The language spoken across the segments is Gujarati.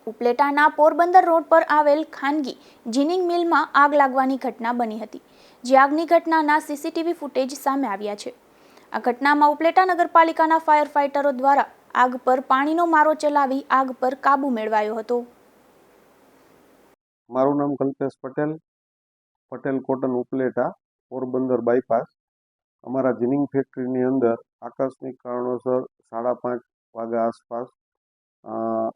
ઉપલેટાના પોરબંદર રોડ પર આવેલ ખાનગી જીનિંગ મિલમાં આગ લાગવાની ઘટના બની હતી, જે આગની ઘટનાના સીસીટીવી ફૂટેજ સામે આવ્યા છે। આ ઘટનામાં ઉપલેટા નગરપાલિકાના ફાયર ફાઇટરો દ્વારા આગ પર પાણીનો મારો ચલાવી આગ પર કાબુ મેળવાયો હતો। મારું નામ કલ્પેશ પટેલ, પટેલ કોટન ઉપલેટા પોરબંદર બાયપાસ। અમારા જીનિંગ ફેક્ટરીની અંદર આકસ્મિક કારણોસર 5:30 વાગ્યા આસપાસ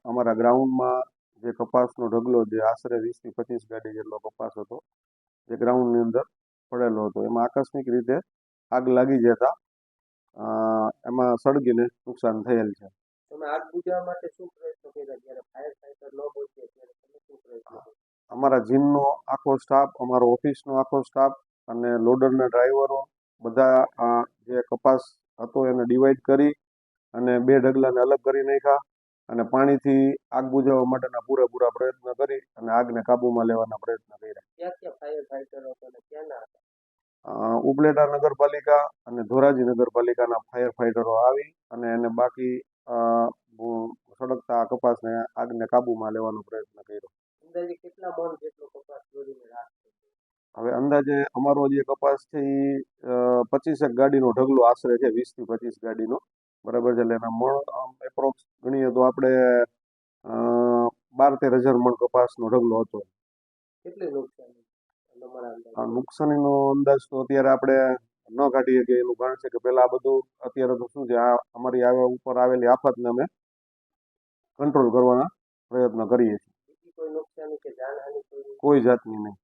અમારા ગ્રાઉન્ડમાં જે કપાસનો ઢગલો, જે આશરે 20 થી 25 ગાડી જેટલો કપાસ હતો, જે ગ્રાઉન્ડની અંદર પડેલો હતો, એમાં આકસ્મિક રીતે આગ લાગી જતા એમાં સળગીને નુકસાન થયેલ છે। તમે આગ બુઝાવવા માટે શું પ્રયત્ન કર્યા જ્યારે ફાયર ફાઈટર ન પહોંચ્યા ત્યારે તમે શું પ્રયત્ન કર્યા? અમારા જીમનો આખો સ્ટાફ, અમારો ઓફિસનો આખો સ્ટાફ અને લોડરના ડ્રાઈવરો બધા જે કપાસ હતો એને ડિવાઈડ કરી અને 2 ઢગલાને અલગ કરી નાખ્યા અને પાણીથી આગ બુઝાવવા માટેના પૂરેપૂરા પ્રયત્ન કરી અને આગને કાબૂમાં લેવાના પ્રયત્ન કર્યા। ક્યાં ફાયર ફાઈટરો હતા અને ક્યાંના હતા? ઉપલેટા નગરપાલિકા અને ધોરાજી નગરપાલિકાના ફાયર ફાઈટરો આવી અને એને બાકી સળગતા કપાસને આગને કાબૂમાં લેવાનો પ્રયત્ન કર્યો। અંદાજે કેટલા મણ જેટલો કપાસ જોડીને રાખ થઈ? હવે અંદાજે અમારો જે કપાસ છે એ 25 ગાડીનો ઢગલો આશરે છે, 20 થી 25 ગાડીનો, બરાબર છે। એટલે એના મણ એપ્રોક્સ ગણીએ તો આપણે 12-13 હજાર મણ કપાસનો ઢગલો હતો। કેટલી નુકસાનીનો અંદાજ તો અત્યારે આપણે ન કાઢીએ કે એનું કારણ છે કે પહેલા આ બધું અત્યારે તો શું છે, આ અમારી ઉપર આવેલી આફતને અમે કંટ્રોલ કરવાના પ્રયત્ન કરીએ છીએ। કોઈ નુકસાની કે જાનહાનિ? કોઈ જાતની નહીં।